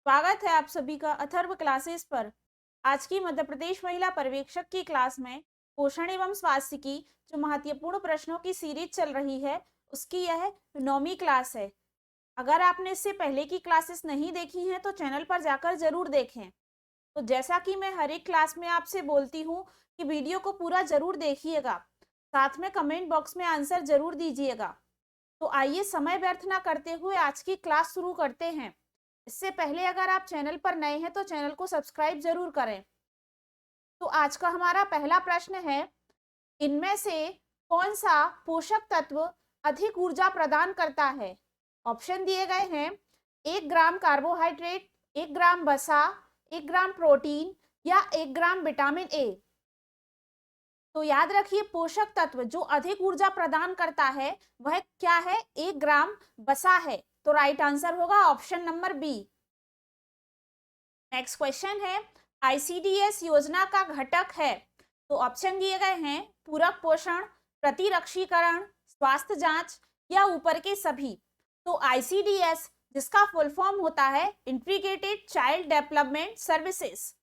स्वागत है आप सभी का अथर्व क्लासेस पर। आज की मध्य प्रदेश महिला पर्यवेक्षक की क्लास में पोषण एवं स्वास्थ्य की जो महत्वपूर्ण प्रश्नों की सीरीज चल रही है उसकी यह 9वीं क्लास है। अगर आपने इससे पहले की क्लासेस नहीं देखी हैं तो चैनल पर जाकर जरूर देखें। तो जैसा कि मैं हर एक क्लास में आपसे बोलती हूँ कि वीडियो को पूरा जरूर देखिएगा, साथ में कमेंट बॉक्स में आंसर जरूर दीजिएगा। तो आइए समय व्यर्थ ना करते हुए आज की क्लास शुरू करते हैं। इससे पहले अगर आप चैनल पर नए हैं तो चैनल को सब्सक्राइब जरूर करें। तो आज का हमारा पहला प्रश्न है, इनमें से कौन सा पोषक तत्व अधिक ऊर्जा प्रदान करता है? ऑप्शन दिए गए हैं 1 ग्राम कार्बोहाइड्रेट, 1 ग्राम वसा, 1 ग्राम प्रोटीन या 1 ग्राम विटामिन ए। तो याद रखिए पोषक तत्व जो अधिक ऊर्जा प्रदान करता है वह क्या है? 1 ग्राम वसा है। तो राइट आंसर होगा option number B. Next question है, आईसीडीएस योजना का घटक है। तो ऑप्शन दिए गए हैं पूरक पोषण, प्रतिरक्षीकरण, स्वास्थ्य जांच या ऊपर के सभी। तो आईसीडीएस जिसका फुल फॉर्म होता है इंटीग्रेटेड चाइल्ड डेवलपमेंट सर्विसेज,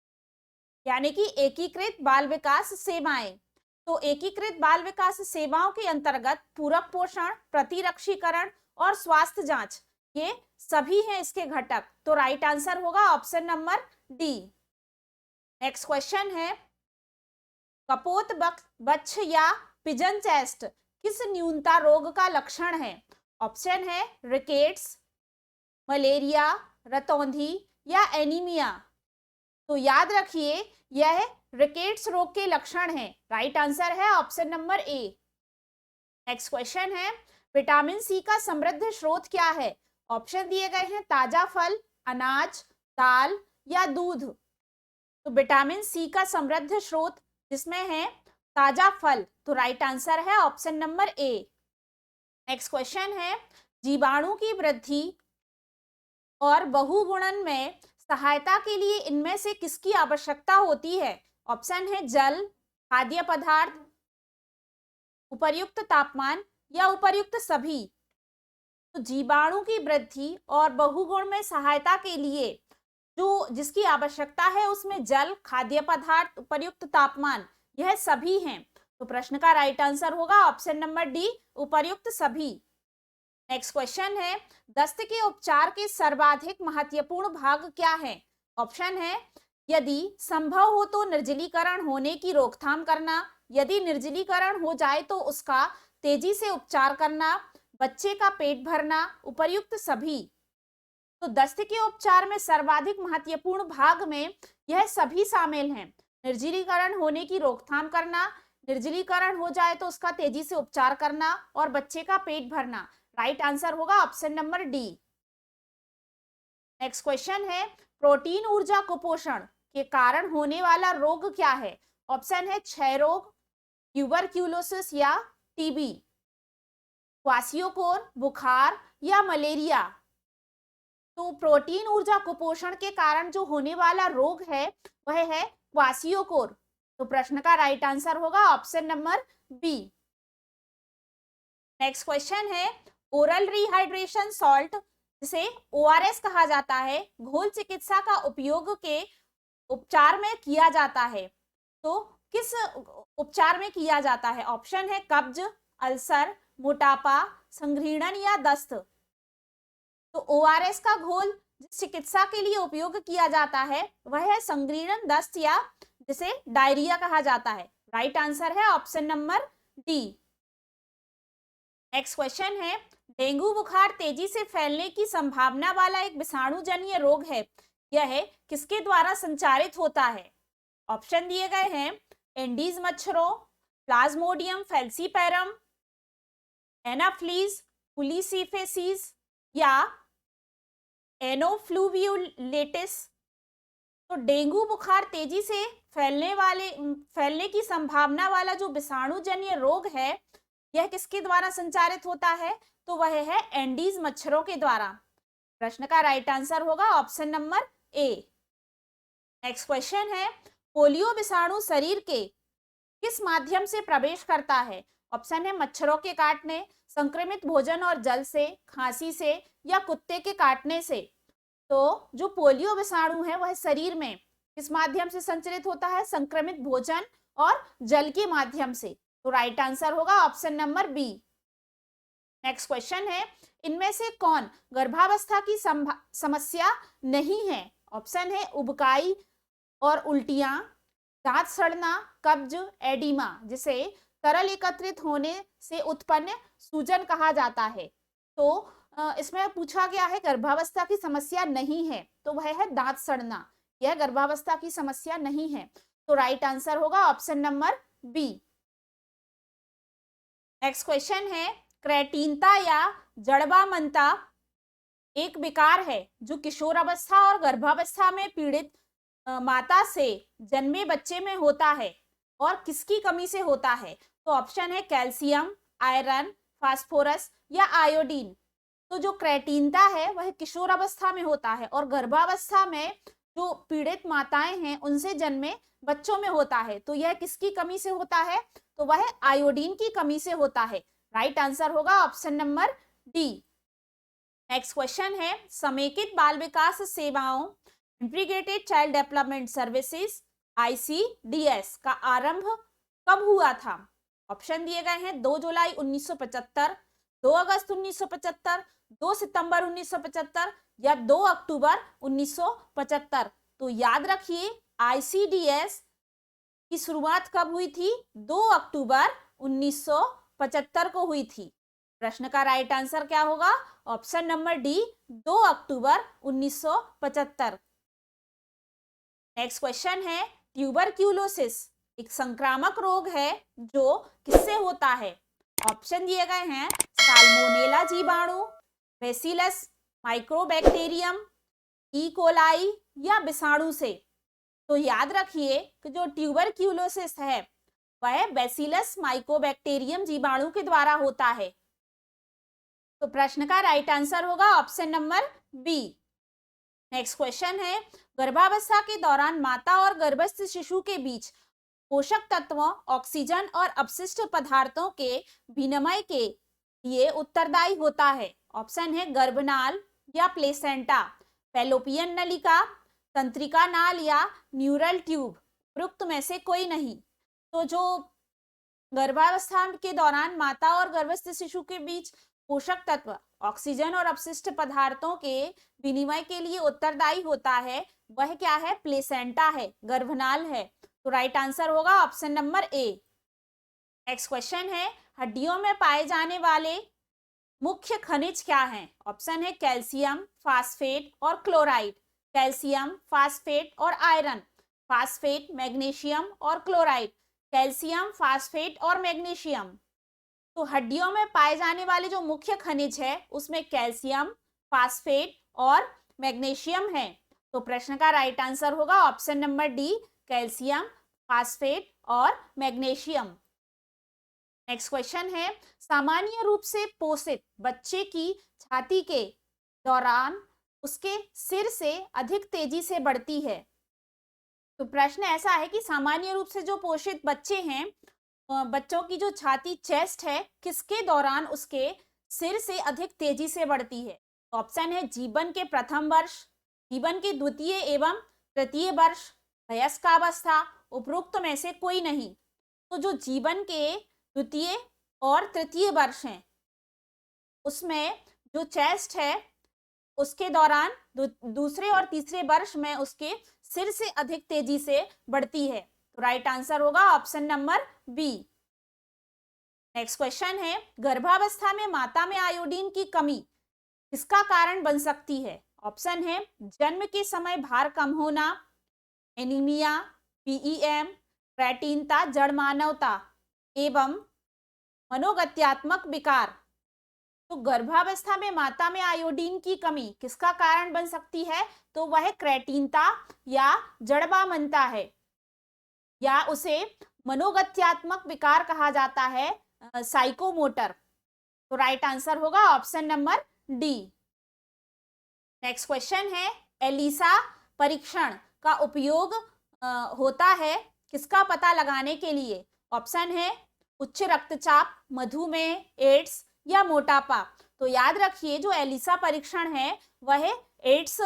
यानी कि एकीकृत बाल विकास सेवाएं। तो एकीकृत बाल विकास सेवाओं के अंतर्गत पूरक पोषण, प्रतिरक्षीकरण और स्वास्थ्य जांच ये सभी हैं इसके घटक। तो राइट आंसर होगा option number D. Next question है, कपोत बच्छ या पिजन चेस्ट किस न्यूनता रोग का लक्षण है? ऑप्शन है रिकेट्स, मलेरिया, रतौंधी या एनीमिया। तो याद रखिए यह रिकेट्स रोग के लक्षण है। राइट आंसर है option number A. Next question है, विटामिन सी का समृद्ध स्रोत क्या है? ऑप्शन दिए गए हैं ताजा फल, अनाज, दाल या दूध। तो विटामिन सी का समृद्ध स्रोत जिसमें है ताजा फल। तो राइट आंसर है option number A. Next question है, जीवाणु की वृद्धि और बहुगुणन में सहायता के लिए इनमें से किसकी आवश्यकता होती है? ऑप्शन है जल, खाद्य पदार्थ, उपर्युक्त तापमान या उपर्युक्त सभी। तो जीवाणु की वृद्धि और बहुगुण में सहायता के लिए जो जिसकी आवश्यकता है उसमें जल, खाद्य पदार्थ, उपर्युक्त तापमान यह सभी हैं। तो प्रश्न का राइट आंसर होगा ऑप्शन नंबर डी, उपर्युक्त सभी। नेक्स्ट क्वेश्चन है, दस्त के उपचार के सर्वाधिक महत्वपूर्ण भाग क्या है? ऑप्शन है यदि संभव हो तो निर्जलीकरण होने की रोकथाम करना, यदि निर्जलीकरण हो जाए तो उसका तेजी से उपचार करना, बच्चे का पेट भरना, उपर्युक्त सभी। तो दस्त के उपचार में सर्वाधिक महत्वपूर्ण भाग में यह सभी शामिल हैं। निर्जलीकरण होने की रोकथाम करना, निर्जलीकरण हो जाए तो उसका तेजी से उपचार करना और बच्चे का पेट भरना। राइट आंसर होगा option number D. Next question है, प्रोटीन ऊर्जा कुपोषण के कारण होने वाला रोग क्या है? ऑप्शन है क्षय रोग, ट्यूबरक्यूलोसिस या टीबी, क्वासियोकोर, बुखार या मलेरिया। तो प्रोटीन ऊर्जा कुपोषण के कारण जो होने वाला रोग है वह है क्वासियोकोर। तो प्रश्न का राइट आंसर होगा option number B. Next question है, ओरल रिहाइड्रेशन सॉल्ट जिसे ओआरएस कहा जाता है घोल चिकित्सा का उपयोग के उपचार में किया जाता है। तो किस उपचार में किया जाता है? ऑप्शन है कब्ज, अल्सर, मोटापा, संघृणन या दस्त। तो ओआरएस का घोल जिस चिकित्सा के लिए उपयोग किया जाता है वह है संघृणन, दस्त या जिसे डायरिया कहा जाता है। राइट आंसर है option number D. Next question है, डेंगू बुखार तेजी से फैलने की संभावना वाला एक विषाणुजन्य रोग है। यह किसके द्वारा संचारित होता है? ऑप्शन दिए गए हैं एंडीज मच्छरों, प्लाज्मोडियम फैल्सीपैरम, एनाफ्लीज पुलिसिफेसिस या एनोफ्लूवियुलेटिस। तो डेंगू बुखार तेजी से फैलने की संभावना वाला जो विषाणुजन्य रोग है यह किसके द्वारा संचारित होता है? तो वह है एंडीज मच्छरों के द्वारा। प्रश्न का राइट आंसर होगा option number A. Next question है, पोलियो विषाणु शरीर के किस माध्यम से प्रवेश करता है? ऑप्शन है मच्छरों के काटने, संक्रमित भोजन और जल से, खांसी से या कुत्ते के काटने से। तो जो पोलियो विषाणु है वह शरीर में किस माध्यम से संचरित होता है? संक्रमित भोजन और जल के माध्यम से। तो राइट आंसर होगा option number B. Next question है, इनमें से कौन गर्भावस्था की समस्या नहीं है? ऑप्शन है उबकाई और उल्टियां, दांत सड़ना, कब्ज, एडिमा, जिसे तरल एकत्रित होने से उत्पन्न सूजन कहा जाता है। तो इसमें पूछा गया है गर्भावस्था की समस्या नहीं है, तो वह है दांत सड़ना। यह गर्भावस्था की समस्या नहीं है, तो राइट आंसर होगा option number B. Next question है, क्रेटीनता या जड़बामनता एक विकार है जो किशोर अवस्था और गर्भावस्था में पीड़ित माता से जन्मे बच्चे में होता है और किसकी कमी से होता है? तो ऑप्शन है कैल्शियम, आयरन, फास्फोरस या आयोडीन। तो जो क्रेटीनता है वह किशोर अवस्था में होता है और गर्भावस्था में जो पीड़ित माताएं हैं उनसे जन्मे बच्चों में होता है। तो यह किसकी कमी से होता है? तो वह आयोडीन की कमी से होता है। राइट आंसर होगा option number D. Next question है, समेकित बाल विकास सेवाओं integrated child development services ICDS का आरंभ कब हुआ था? ऑप्शन दिए गए हैं 2 जुलाई 1975, 2 अगस्त 1975, 2 सितंबर 1975 या 2 अक्टूबर 1975। तो याद रखिए ICDS की शुरुआत कब हुई थी? 2 अक्टूबर 1975 को हुई थी। प्रश्न का राइट आंसर क्या होगा? ऑप्शन नंबर डी, 2 अक्टूबर 1975। नेक्स्ट क्वेश्चन है, ट्यूबरक्यूलोसिस एक संक्रामक रोग है जो किससे होता है? ऑप्शन दिए गए हैं साल्मोनेला जीवाणु, बैसिलस माइक्रोबैक्टीरियम, ई कोलाई या विषाणु से। तो याद रखिए कि जो ट्यूबरक्यूलोसिस है वह बैसिलस माइक्रोबैक्टीरियम जीवाणु के द्वारा होता है। तो प्रश्न का राइट आंसर होगा option number B. Next question है, गर्भावस्था के दौरान माता और गर्भस्थ शिशु के बीच पोषक तत्वों, ऑक्सीजन और अपशिष्ट पदार्थों के विनिमय के लिए उत्तरदायी होता है। ऑप्शन है गर्भनाल या प्लेसेंटा, फैलोपियन नलिका, तंत्रिका नाल या न्यूरल ट्यूब। उपरोक्त में से कोई नहीं। तो जो गर्भावस्था के दौरान माता और गर्भस्थ शिशु के बीच पोषक तत्व, ऑक्सीजन और अपशिष्ट पदार्थों के विनिमय के लिए उत्तरदायी होता है वह क्या है? प्लेसेंटा है, गर्भनाल है। तो राइट आंसर होगा option number A. Next question है, हड्डियों में पाए जाने वाले मुख्य खनिज क्या हैं? ऑप्शन है कैल्शियम, फास्फेट और क्लोराइड, कैल्शियम, फास्फेट और आयरन, फास्फेट, मैग्नीशियम और क्लोराइड, कैल्शियम, फास्फेट और मैग्नीशियम। तो हड्डियों में पाए जाने वाले जो मुख्य खनिज है उसमें कैल्शियम, फास्फेट और मैग्नीशियम है। तो प्रश्न का राइट आंसर होगा option number D, calcium, phosphate और मैग्नीशियम। नेक्स्ट क्वेश्चन है, सामान्य रूप से पोषित बच्चे की छाती के दौरान उसके सिर से अधिक तेजी से बढ़ती है। तो प्रश्न ऐसा है कि सामान्य रूप से जो पोषित बच्चे हैं, बच्चों की जो छाती, चेस्ट है, किसके दौरान उसके सिर से अधिक तेजी से बढ़ती है? ऑप्शन है जीवन के प्रथम वर्ष, जीवन के द्वितीय एवं तृतीय वर्ष, वयस्कावस्था, उपरोक्त में से कोई नहीं। तो जो जीवन के द्वितीय और तृतीय वर्ष हैं उसमें जो चेस्ट है उसके दौरान दूसरे और तीसरे वर्ष में उसके सिर से अधिक तेजी से बढ़ती है। तो राइट आंसर होगा option number B. Next question है, गर्भावस्था में माता में आयोडीन की कमी किसका कारण बन सकती है? ऑप्शन है जन्म के समय भार कम होना, एनीमिया, PEM, क्रेटीनता, जड़मानवता एवं मनोगत्यात्मक विकार। तो गर्भावस्था में माता में आयोडीन की कमी किसका कारण बन सकती है? तो वह क्रेटीनता या जड़बामनता है, या उसे मनोगत्यात्मक विकार कहा जाता है, साइकोमोटर। तो राइट आंसर होगा option number D. Next question है, एलिसा परीक्षण का उपयोग होता है किसका पता लगाने के लिए? ऑप्शन है उच्च रक्तचाप, मधुमेह, एड्स या मोटापा। तो याद रखिए जो एलिसा परीक्षण है वह एड्स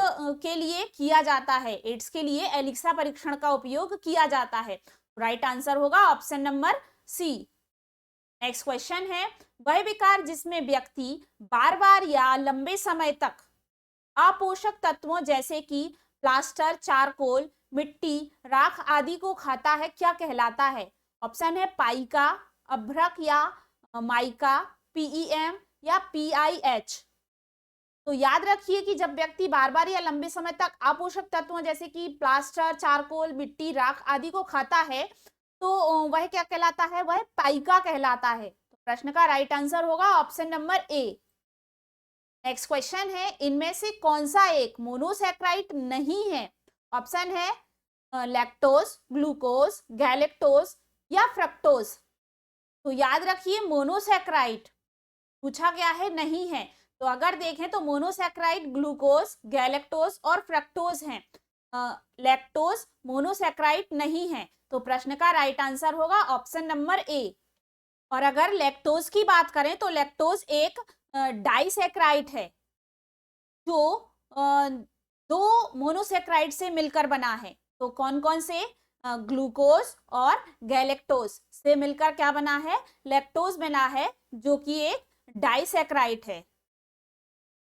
के लिए किया जाता है, एड्स के लिए एलिसा परीक्षण का उपयोग किया जाता है। राइट आंसर होगा option number C. Next question है, वह विकार जिसमें व्यक्ति बार बार या लंबे समय तक अपोषक तत्वों जैसे कि प्लास्टर, चारकोल, मिट्टी, राख आदि को खाता है, क्या कहलाता है? ऑप्शन है पाइका, अभ्रक या माइका, पीईएम या पीआईएच। तो याद रखिए कि जब व्यक्ति बार बार या लंबे समय तक अपोषक तत्वों जैसे कि प्लास्टर, चारकोल, मिट्टी, राख आदि को खाता है तो वह क्या कहलाता है? वह पाइका कहलाता है। तो प्रश्न का राइट आंसर होगा option number A. Next question है, इनमें से कौन सा एक मोनोसैकेराइड नहीं है? ऑप्शन है लैक्टोज, ग्लूकोज, गैलेक्टोज या फ्रक्टोज। तो याद रखिए मोनोसैकेराइड पूछा गया है, नहीं है। तो अगर देखें तो मोनोसैकेराइड ग्लूकोज, गैलेक्टोज और फ्रक्टोज हैं। लैक्टोज मोनोसैकेराइड नहीं है। तो प्रश्न का राइट आंसर होगा ऑप्शन नंबर ए। और अगर लैक्टोज की बात करें तो लैक्टोज एक डाइसैकेराइड है जो दो मोनोसैकेराइड से मिलकर बना है। तो कौन कौन से? ग्लूकोज और गैलेक्टोज से मिलकर क्या बना है? लैक्टोज बना है, जो कि एक डाइसैकेराइड है,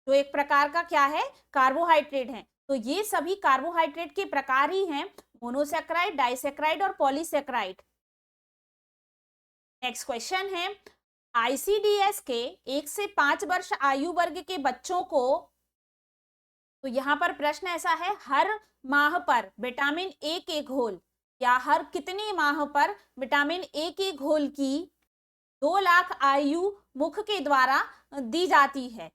जो एक प्रकार का क्या है? कार्बोहाइड्रेट है। तो ये सभी कार्बोहाइड्रेट के प्रकार ही हैं, मोनोसैकेराइड, डाइसैकेराइड और पॉलीसैकेराइड। नेक्स्ट क्वेश्चन है, आईसीडीएस के 1 से 5 वर्ष आयु वर्ग के बच्चों को, तो यहाँ पर प्रश्न ऐसा है, हर माह पर विटामिन ए के घोल या हर कितने माह पर विटामिन ए के घोल की 2 लाख आयु मुख के द्वारा दी जाती है?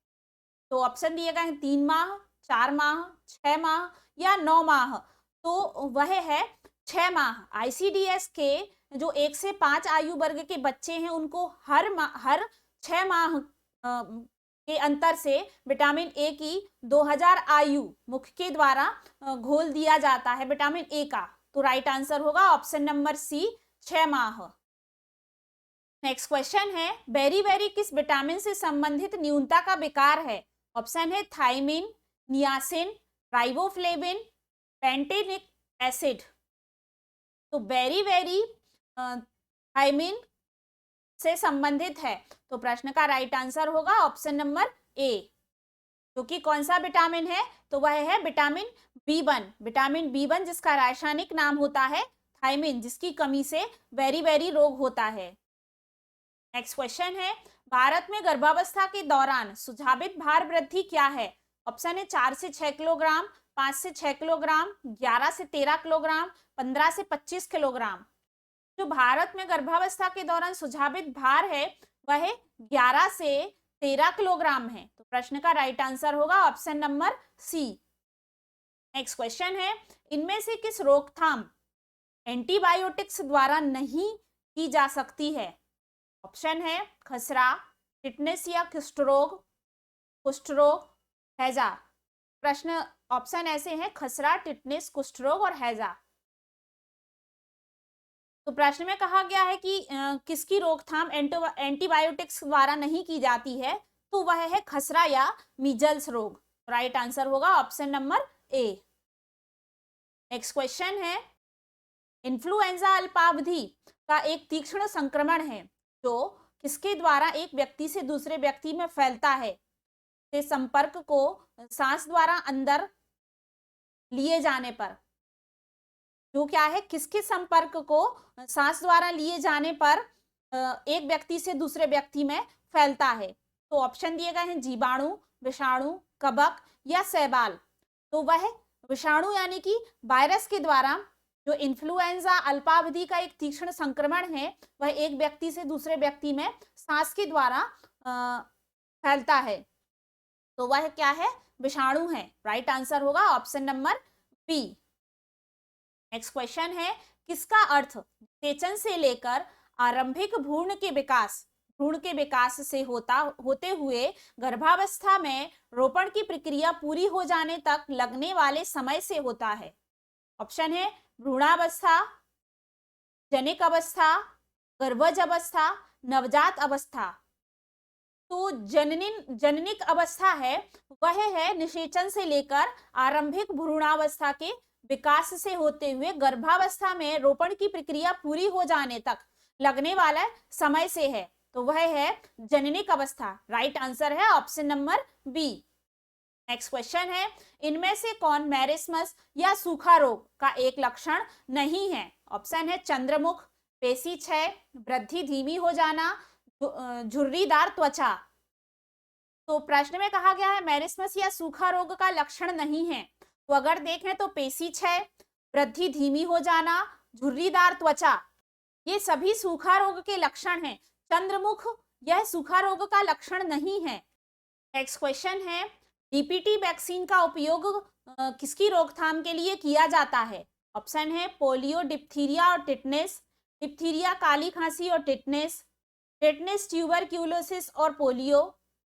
तो ऑप्शन दिए गए हैं 3 माह, 4 माह, 6 माह या 9 माह। तो वह है 6 माह। आईसीडीएस के जो 1 से 5 आयु वर्ग के बच्चे हैं उनको हर 6 माह के अंतर से विटामिन ए की 2000 आयु मुख के द्वारा घोल दिया जाता है विटामिन ए का। तो राइट आंसर होगा ऑप्शन नंबर सी, 6 माह। नेक्स्ट क्वेश्चन है, बेरी किस विटामिन से संबंधित न्यूनता का विकार है? ऑप्शन है थायमिन, नियासिन, राइबोफ्लेविन, पेंटेनिक एसिड। तो बेरी थायमिन से संबंधित है। तो प्रश्न का राइट आंसर होगा ऑप्शन नंबर ए, जो कि कौन सा विटामिन है? तो वह है विटामिन बी1। विटामिन बी1 जिसका रासायनिक नाम होता है थायमिन, जिसकी कमी से बेरी रोग होता है। नेक्स्ट क्वेश्चन है, भारत में गर्भावस्था के दौरान सुझावित भार वृद्धि क्या है? ऑप्शन है 4 से 6 किलोग्राम, 5 से 6 किलोग्राम, 11 से 13 किलोग्राम, 15 से 25 किलोग्राम। जो भारत में गर्भावस्था के दौरान सुझावित भार है वह 11 से 13 किलोग्राम है। तो प्रश्न का राइट आंसर होगा option number C. Next question है, इनमें से किस रोकथाम एंटीबायोटिक्स द्वारा नहीं की जा सकती है? ऑप्शन है खसरा, टिटनेस या कुष्ठ रोग, हैजा। प्रश्न ऑप्शन ऐसे हैं खसरा, टिटनेस, कुष्ठ रोग और हैजा। तो प्रश्न में कहा गया है कि किसकी रोकथाम एंटीबायोटिक्स द्वारा नहीं की जाती है? तो वह है खसरा या मीजल्स रोग। राइट आंसर होगा option number A. Next question है, इन्फ्लुएंजा अल्पावधि का एक तीक्ष्ण संक्रमण है जो किसके द्वारा एक व्यक्ति से दूसरे व्यक्ति में फैलता है? से संपर्क को सांस द्वारा अंदर लिए जाने पर, जो क्या है, किसके संपर्क को सांस द्वारा लिए जाने पर एक व्यक्ति से दूसरे व्यक्ति में फैलता है? तो ऑप्शन दिए गए हैं जीवाणु, विषाणु, कवक या शैवाल। तो वह विषाणु यानी कि वायरस के द्वारा जो इन्फ्लुएंजा अल्पावधि का एक तीक्ष्ण संक्रमण है वह एक व्यक्ति से दूसरे व्यक्ति में सांस के द्वारा फैलता है। तो वह क्या है? विषाणु है। राइट आंसर होगा option number B. Next question है, किसका अर्थ सेचन से लेकर आरंभिक भ्रूण के विकास से होते हुए गर्भावस्था में रोपण की प्रक्रिया पूरी हो जाने तक लगने वाले समय से होता है? ऑप्शन है भ्रूणावस्था, जनिक अवस्था, गर्भज अवस्था, नवजात अवस्था। तो जननिक अवस्था है वह है निषेचन से लेकर आरंभिक भ्रूणावस्था के विकास से होते हुए गर्भावस्था में रोपण की प्रक्रिया पूरी हो जाने तक लगने वाला समय से है, तो वह है जननिक अवस्था। राइट आंसर है option number B. Next question है, इनमें से कौन मैरिस्मस या सूखा रोग का एक लक्षण नहीं है? ऑप्शन है चंद्रमुख, पेशी क्षय, वृद्धि धीमी हो जाना, झुर्रीदार त्वचा। तो प्रश्न में कहा गया है मैरिस्मस या सूखा रोग का लक्षण नहीं है, तो अगर देखें तो पेशी क्षय, वृद्धि धीमी हो जाना, झुर्रीदार त्वचा, ये सभी सूखा रोग के लक्षण हैं। चंद्रमुख यह सूखा रोग का लक्षण नहीं है। नेक्स्ट क्वेश्चन है, डीपीटी वैक्सीन का उपयोग किसकी रोकथाम के लिए किया जाता है? ऑप्शन है पोलियो, डिप्थीरिया और टिटनेस, डिप्थीरिया काली खांसी और टिटनेस, टिटनेस ट्यूबरक्यूलोसिस और पोलियो,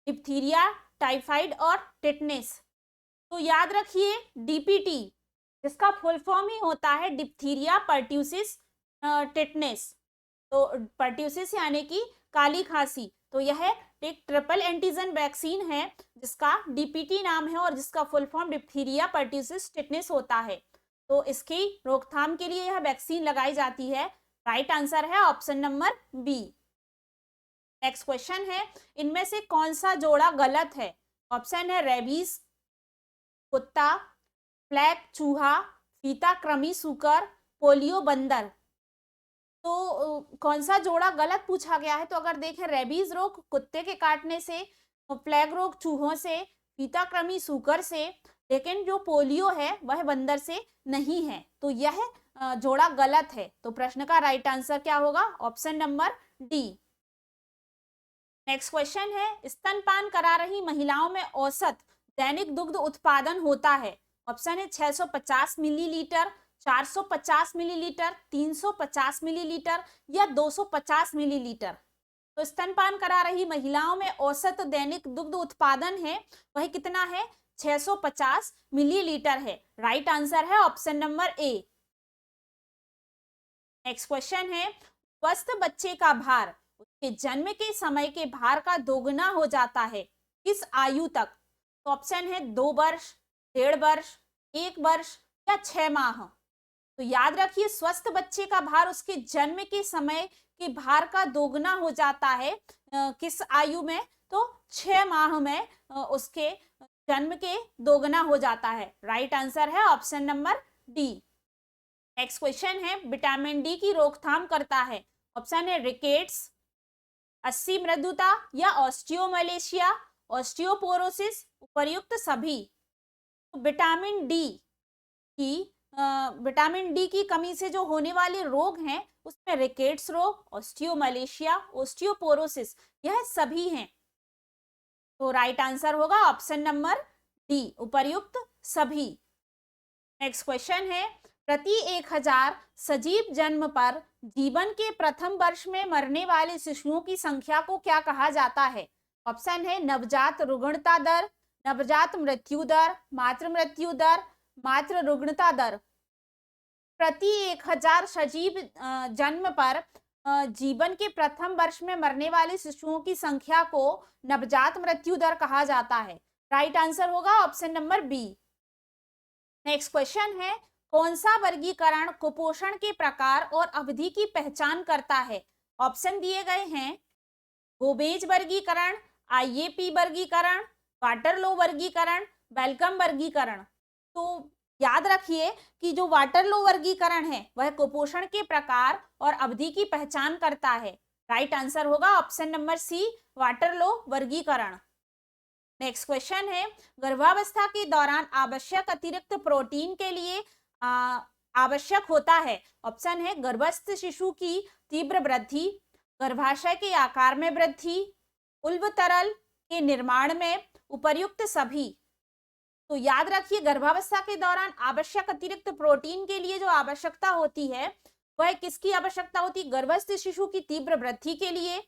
डिप्थीरिया टाइफाइड और टिटनेस। तो याद रखिए डीपीटी जिसका फुल फॉर्म ही होता है डिप्थीरिया पर्ट्यूसिस टिटनेस, तो पर्ट्यूसिस यानी कि काली खांसी, तो यह एक ट्रिपल एंटीजन वैक्सीन है जिसका डीपीटी नाम है और जिसका full form diphtheria pertussis tetanus होता है। तो इसकी रोकथाम के लिए यह वैक्सीन लगाई जाती है। राइट आंसर है option number B. Next question है, इनमें से कौन सा जोड़ा गलत है? ऑप्शन है रेबीज कुत्ता, फ्लैग चूहा, फीता कृमि सूकर, पोलियो बंदर। तो कौन सा जोड़ा गलत पूछा गया है? तो अगर देखें रेबीज रोग कुत्ते के काटने से, फ्लैग रोग चूहों से, फीता कृमि सूकर से, लेकिन जो पोलियो है वह बंदर से नहीं है, तो यह जोड़ा गलत है। तो प्रश्न का राइट आंसर क्या होगा? Option number D. Next question है, स्तनपान करा रही महिलाओं में औसत दैनिक दुग्ध उत्पादन होता है? ऑप्शन है 650 मिलीलीटर, 450 मिलीलीटर, 350 मिलीलीटर या 250 मिलीलीटर। तो स्तनपान करा रही महिलाओं में औसत दैनिक दुग्ध उत्पादन है वह कितना है? 650 मिलीलीटर है। राइट आंसर है option number A. Next question है, स्वस्थ बच्चे का भार उसके जन्म के समय के भार का दोगुना हो जाता है किस आयु तक? तो ऑप्शन है 2 वर्ष, 1.5 वर्ष, 1 वर्ष या 6 माह। तो याद रखिए स्वस्थ बच्चे का भार उसके जन्म के समय के भार का दोगुना हो जाता है किस आयु में? तो 6 माह में उसके जन्म के दोगुना हो जाता है। राइट आंसर है option number D. Next question है, विटामिन डी की रोकथाम करता है? ऑप्शन है रिकेट्स, 80 मृदुता या ऑस्टियोमलेशिया, ऑस्टियोपोरोसिस, उपर्युक्त सभी। तो विटामिन डी की कमी से जो होने वाले रोग हैं उसमें रिकेट्स रोग, ऑस्टियोमलेशिया, ऑस्टियोपोरोसिस यह सभी हैं। तो राइट आंसर होगा ऑप्शन नंबर डी, उपर्युक्त सभी। नेक्स्ट क्वेश्चन है, प्रति 1000 सजीव जन्म पर जीवन के प्रथम वर्ष में मरने वाले शिशुओं की संख्या को क्या कहा जाता है? ऑप्शन है नवजात रुग्णता दर, नवजात मृत्यु दर, मातृ मृत्यु दर, मातृ रुग्णता दर। प्रति 1000 सजीव जन्म पर जीवन के प्रथम वर्ष में मरने वाले शिशुओं की संख्या को नवजात मृत्यु दर कहा जाता है। राइट आंसर होगा option number B. Next question है, कौन सा वर्गीकरण कुपोषण के प्रकार और अवधि की पहचान करता है? ऑप्शन दिए गए हैं गोमेज वर्गीकरण, आईएपी वर्गीकरण, वाटरलो वर्गीकरण, वेलकम वर्गीकरण। तो याद रखिए कि जो वाटरलो वर्गीकरण है वह कुपोषण के प्रकार और अवधि की पहचान करता है। राइट आंसर होगा ऑप्शन नंबर सी, वाटरलो वर्गीकरण। नेक्स्ट क्वेश्चन है, गर्भावस्था के दौरान आवश्यक अतिरिक्त प्रोटीन के लिए आवश्यक होता है? ऑप्शन है गर्भस्थ शिशु की तीव्र वृद्धि, गर्भाशय के आकार में वृद्धि, उल्बतरल के निर्माण में, उपर्युक्त सभी। तो याद रखिए गर्भावस्था के दौरान आवश्यक अतिरिक्त प्रोटीन के लिए जो आवश्यकता होती है वह किसकी आवश्यकता होती है? गर्भस्थ शिशु की तीव्र वृद्धि के लिए,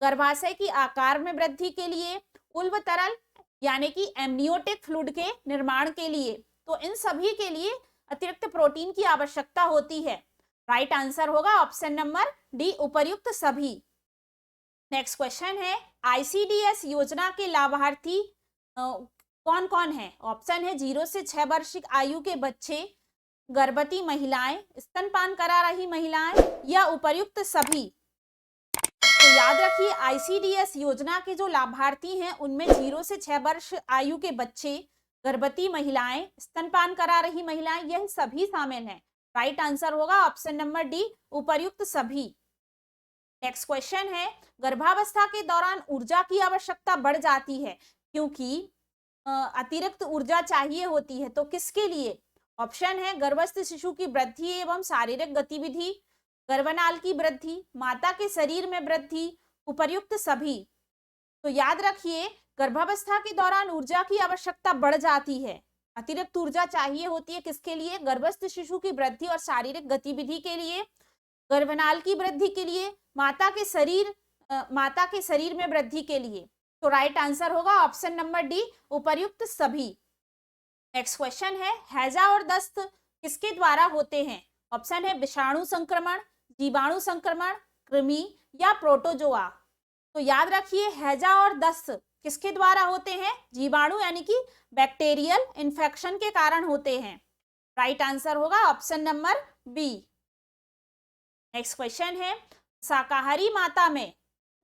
गर्भाशय की आकार में वृद्धि के लिए, उल्बतरल यानी कि एमनियोटिक फ्लूइड के निर्माण के लिए। तो इन सभी के लिए अतिरिक्त प्रोटीन की आवश्यकता होती है। राइट आंसर होगा ऑप्शन नंबर डी, उपर्युक्त सभी। नेक्स्ट क्वेश्चन है, आईसीडीएस योजना के लाभार्थी कौन कौन है? ऑप्शन है 0 से 6 वर्ष आयु के बच्चे, गर्भवती महिलाएं, स्तनपान करा रही महिलाएं या उपर्युक्त सभी। तो याद रखिए, आईसीडीएस योजना के जो लाभार्थी हैं उनमें 0 से 6 वर्ष आयु के बच्चे, गर्भवती महिलाएं, स्तनपान करा रही महिलाएं, यह सभी शामिल हैं। राइट आंसर होगा ऑप्शन नंबर डी, उपर्युक्त सभी। नेक्स्ट क्वेश्चन है, गर्भावस्था के दौरान ऊर्जा की आवश्यकता बढ़ जाती है क्योंकि अतिरिक्त ऊर्जा चाहिए होती है, तो किसके लिए? ऑप्शन है गर्भस्थ शिशु की वृद्धि एवं शारीरिक गतिविधि, गर्भनाल की वृद्धि, माता के शरीर में वृद्धि, उपर्युक्त सभी। तो याद रखिए, गर्भावस्था के दौरान ऊर्जा की आवश्यकता बढ़ जाती है, अतिरिक्त ऊर्जा चाहिए होती है किसके लिए? गर्भस्थ शिशु की वृद्धि और शारीरिक गतिविधि के लिए, गर्भनाल की वृद्धि के लिए, माता के शरीर में वृद्धि के लिए। तो राइट आंसर होगा ऑप्शन नंबर डी, उपर्युक्त सभी। नेक्स्ट क्वेश्चन है, हैजा और दस्त किसके द्वारा होते हैं? ऑप्शन है विषाणु संक्रमण, जीवाणु संक्रमण, कृमि या प्रोटोजोआ। तो याद रखिए, हैजा और दस्त किसके द्वारा होते हैं? जीवाणु यानी कि बैक्टीरियल इन्फेक्शन के कारण होते हैं। राइट आंसर होगा option number B. Next question है, शाकाहारी माता में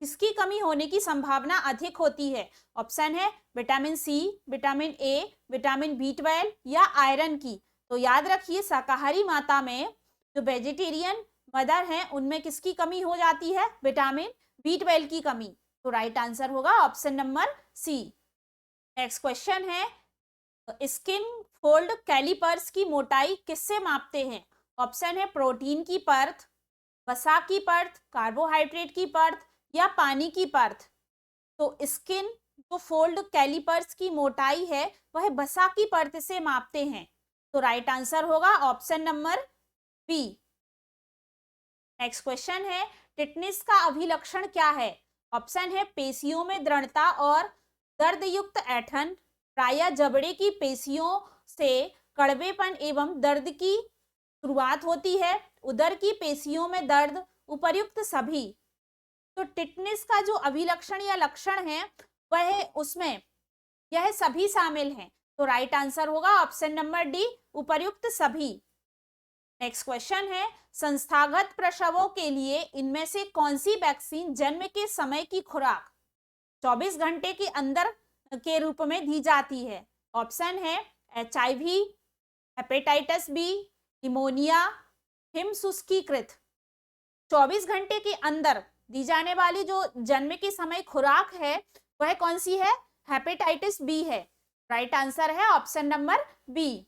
किसकी कमी होने की संभावना अधिक होती है? ऑप्शन है vitamin C, vitamin A, vitamin बी12 या आयरन की। तो याद रखिए, शाकाहारी माता में जो वेजिटेरियन मदर हैं उनमें किसकी कमी हो जाती है? विटामिन बी12 की कमी। तो राइट आंसर होगा option number C. Next question है, स्किन फोल्ड कैलिपर्स की मोटाई किससे मापते हैं? ऑप्शन है प्रोटीन की परत, वसा की परत, कार्बोहाइड्रेट की परत या पानी की परत। तो स्किन जो फोल्ड कैलिपर्स की मोटाई है वह वसा की परत से मापते हैं। तो राइट आंसर होगा option number B. Next question है, टिटनिस का अभिलक्षण क्या है? ऑप्शन है पेशियों में दृढ़ता और दर्दयुक्त ऐंठन, प्रायः जबड़े की पेशियों से कड़वेपन एवं दर्द की शुरुआत होती है, उदर की पेशियों में दर्द, उपर्युक्त सभी। तो टिटनिस का जो अभिलक्षण या लक्षण है वह उसमें यह सभी शामिल हैं। तो राइट आंसर होगा ऑप्शन नंबर डी, उपर्युक्त सभी। नेक्स्ट क्वेश्चन है, संस्थागत प्रसवों के लिए इनमें से कौन सी वैक्सीन जन्म के समय की खुराक 24 घंटे के अंदर के रूप में दी जाती है? ऑप्शन है HIV, हेपेटाइटिस बी, निमोनिया, हिमशुष्कीकृत। 24 घंटे के अंदर दी जाने वाली जो जन्म के समय खुराक है वह कौन सी है? हेपेटाइटिस बी है। राइट आंसर है option number B.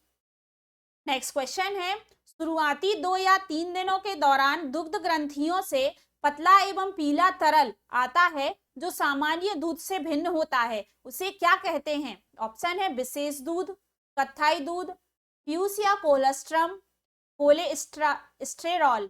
Next question है, शुरुआती 2 या 3 दिनों के दौरान दुग्ध ग्रंथियों से पतला एवं पीला तरल आता है जो सामान्य दूध से भिन्न होता है, उसे क्या कहते हैं? ऑप्शन है विशेष दूध, कत्थाई दूध, फ्यूस या कोलेस्ट्रम, कोलेस्टेरॉल।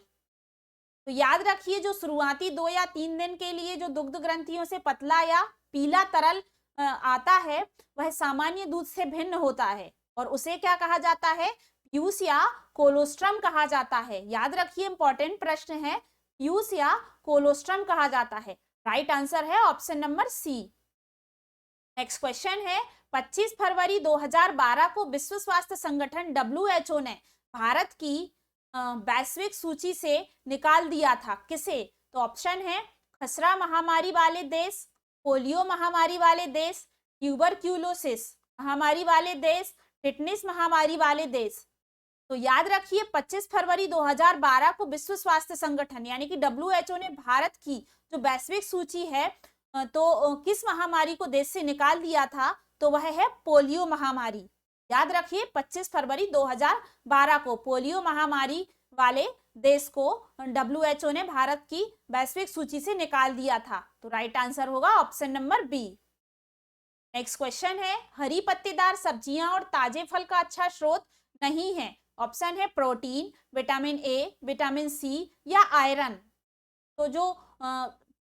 तो याद रखिए, जो शुरुआती 2 या 3 दिन के लिए जो दुग्ध ग्रंथियों से पतला या पीला तरल आता है वह सामान्य दूध से भिन्न होता है और उसे क्या कहा जाता है? फ्यूस या कोलोस्ट्रम कहा जाता है। याद रखिए, इंपॉर्टेंट प्रश्न है, फ्यूस या कोलोस्ट्रम कहा जाता है। राइट आंसर है option number C. Next question है, 25 फरवरी 2012 को विश्व स्वास्थ्य संगठन WHO ने भारत की वैश्विक सूची से निकाल दिया था, किसे? तो ऑप्शन है खसरा महामारी वाले देश, पोलियो महामारी वाले देश, ट्यूबरक्यूलोसिस महामारी वाले देश, टिटनिस महामारी वाले देश। तो याद रखिए, 25 फरवरी 2012 को विश्व स्वास्थ्य संगठन यानी कि WHO ने भारत की जो वैश्विक सूची है तो किस महामारी को देश से निकाल दिया था? तो वह है पोलियो महामारी। याद रखिए, 25 फरवरी 2012 को पोलियो महामारी वाले देश को WHO ने भारत की वैश्विक सूची से निकाल दिया था। तो राइट आंसर होगा option number B. Next question है, हरी पत्तेदार सब्जियां और ताजे फल का अच्छा स्रोत नहीं है। ऑप्शन है protein, vitamin A, vitamin C या आयरन। तो जो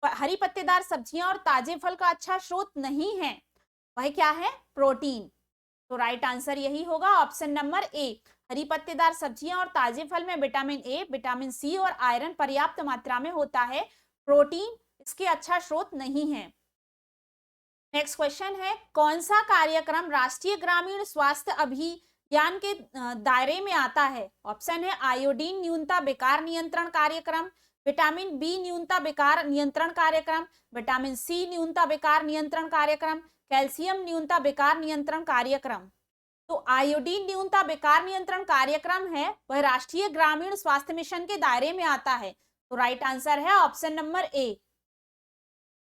हरी पत्तेदार सब्जियां और ताजे फल का अच्छा स्रोत नहीं है वह क्या है? प्रोटीन। तो राइट आंसर यही होगा ऑप्शन नंबर ए। हरी पत्तेदार सब्जियां और ताजे फल में विटामिन ए, विटामिन सी और आयरन पर्याप्त मात्रा में होता है। प्रोटीन इसके अच्छा स्रोत नहीं है। नेक्स्ट क्वेश्चन है, कौन सा कार्यक्रम राष्ट्रीय ग्रामीण स्वास्थ्य अभियान के दायरे में आता है? ऑप्शन है आयोडीन न्यूनता विकार नियंत्रण कार्यक्रम, विटामिन बी न्यूनता विकार नियंत्रण कार्यक्रम, विटामिन सी न्यूनता विकार नियंत्रण कार्यक्रम, कैल्शियम न्यूनता विकार नियंत्रण कार्यक्रम। तो आयोडीन न्यूनता विकार नियंत्रण कार्यक्रम है वह राष्ट्रीय ग्रामीण स्वास्थ्य मिशन के दायरे में आता है। तो राइट आंसर है option number A.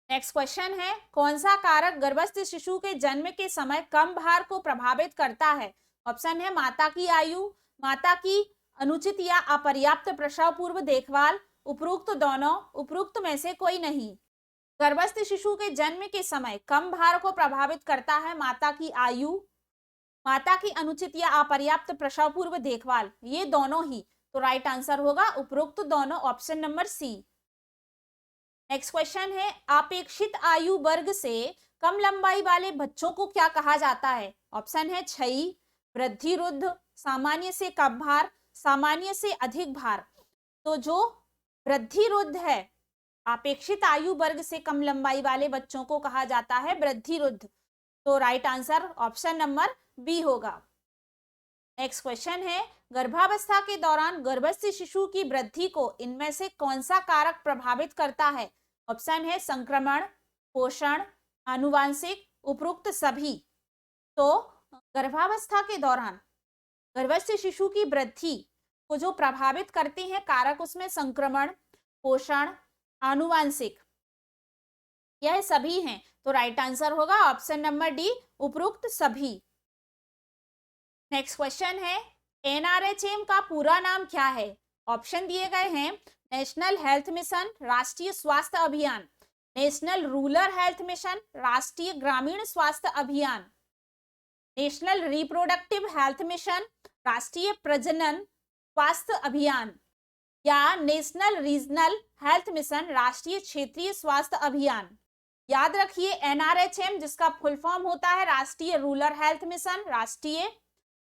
Next question है, कौन सा कारक गर्भस्थ शिशु के जन्म के समय कम भार को प्रभावित करता है? ऑप्शन है माता की आयु, माता की अनुचित या अपर्याप्त प्रसव पूर्व देखभाल, उपरोक्त दोनों, उपरोक्त में से कोई नहीं। गर्भस्थ शिशु के जन्म के समय कम भार को प्रभावित करता है माता की आयु, माता की अनुचित या अपर्याप्त प्रसव पूर्व देखभाल, ये दोनों ही। तो राइट आंसर होगा उपरोक्त दोनों, option number C. Next question है, अपेक्षित आयु वर्ग से कम लंबाई वाले बच्चों को क्या कहा जाता है? ऑप्शन है क्षयी, वृद्धिरुद्ध, सामान्य से कम भार, सामान्य से अधिक भार। तो जो वृद्धिरुद्ध है, अपेक्षित आयु वर्ग से कम लंबाई वाले बच्चों को कहा जाता है वृद्धिरुद्ध। तो right answer option number B होगा। नेक्स्ट क्वेश्चन है, गर्भावस्था के दौरान गर्भस्थ शिशु की वृद्धि को इनमें से कौन सा कारक प्रभावित करता है? ऑप्शन है संक्रमण, पोषण, आनुवांशिक, उपरोक्त सभी। तो गर्भावस्था के दौरान गर्भस्थ शिशु की वृद्धि को जो प्रभावित करते हैं कारक, उसमें संक्रमण, पोषण, आनुवांशिक, यह सभी हैं। तो राइट आंसर होगा ऑप्शन नंबर डी, उपरोक्त सभी। नेक्स्ट क्वेश्चन है, एनआरएचएम का पूरा नाम क्या है? ऑप्शन दिए गए हैं नेशनल हेल्थ मिशन, राष्ट्रीय स्वास्थ्य अभियान, नेशनल रूरल हेल्थ मिशन, राष्ट्रीय ग्रामीण स्वास्थ्य अभियान, नेशनल रिप्रोडक्टिव हेल्थ मिशन, राष्ट्रीय प्रजनन स्वास्थ्य अभियान, या नेशनल रीजनल हेल्थ मिशन, राष्ट्रीय क्षेत्रीय स्वास्थ्य अभियान। याद रखिए एनआरएचएम जिसका फुल फॉर्म होता है राष्ट्रीय rural health mission,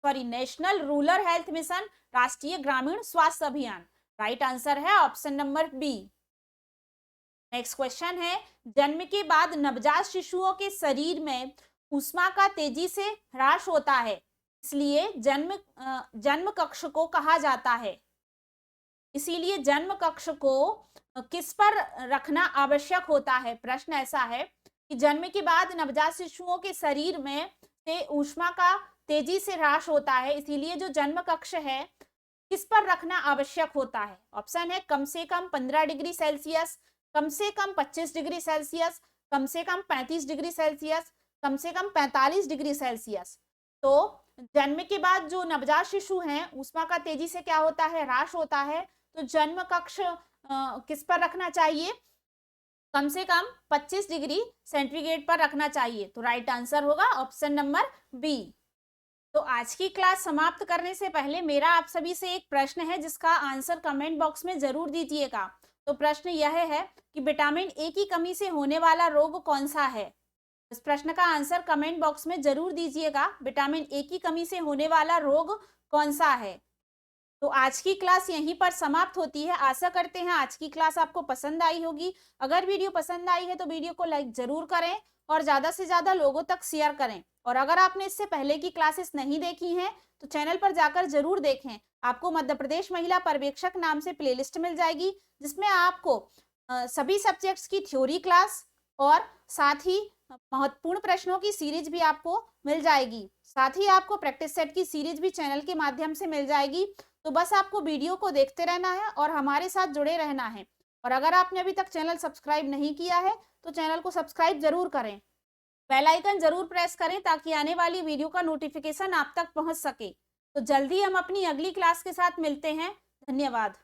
national rural health mission, राष्ट्रीय ग्रामीण स्वास्थ्य अभियान। राइट आंसर है option number B. Next question है, जन्म के बाद नवजात शिशुओं के शरीर में ऊष्मा का तेजी से ह्रास होता है, इसलिए जन्म कक्ष को कहा जाता है। इसीलिए जन्म कक्ष को किस पर रखना आवश्यक होता है? प्रश्न ऐसा है कि जन्म के बाद नवजात शिशुओं के शरीर में से ऊष्मा का तेजी से ह्रास होता है, इसीलिए जो जन्म कक्ष है किस पर रखना आवश्यक होता है? ऑप्शन है कम से कम 15 डिग्री सेल्सियस, कम से कम 25 डिग्री सेल्सियस, कम से कम 35 डिग्री सेल्सियस, कम से कम 45 डिग्री सेल्सियस। तो जन्म के बाद जो नवजात शिशु हैं ऊष्मा का तेजी से क्या होता है? ह्रास होता है। तो जन्म कक्ष किस पर रखना चाहिए? कम से कम 25 डिग्री सेंटीग्रेड पर रखना चाहिए। तो राइट आंसर होगा ऑप्शन नंबर बी। तो आज की क्लास समाप्त करने से पहले मेरा आप सभी से एक प्रश्न है जिसका आंसर कमेंट बॉक्स में जरूर दीजिएगा। तो प्रश्न यह है कि विटामिन ए की कमी से होने वाला रोग कौन सा है? इस प्रश्न का आंसर कमेंट बॉक्स में जरूर दीजिएगा। विटामिन ए की कमी से होने वाला रोग कौन सा है? तो आज की क्लास यहीं पर समाप्त होती है। आशा करते हैं आज की क्लास आपको पसंद आई होगी। अगर वीडियो पसंद आई है तो वीडियो को लाइक जरूर करें और ज्यादा से ज्यादा लोगों तक शेयर करें। और अगर आपने इससे पहले की क्लासेस नहीं देखी हैं तो चैनल पर जाकर जरूर देखें। आपको मध्य प्रदेश महिला पर्यवेक्षक नाम से प्लेलिस्ट मिल जाएगी जिसमें आपको सभी सब्जेक्ट्स की थ्योरी क्लास और साथ ही महत्वपूर्ण प्रश्नों की सीरीज भी आपको मिल जाएगी। साथ ही आपको प्रैक्टिस सेट की सीरीज भी चैनल के माध्यम से मिल जाएगी। तो बस आपको वीडियो को देखते रहना है और हमारे साथ जुड़े रहना है। और अगर आपने अभी तक चैनल सब्सक्राइब नहीं किया है तो चैनल को सब्सक्राइब जरूर करें, बेल आइकन जरूर प्रेस करें ताकि आने वाली वीडियो का नोटिफिकेशन आप तक पहुंच सके। तो जल्दी हम अपनी अगली क्लास के साथ मिलते हैं। धन्यवाद।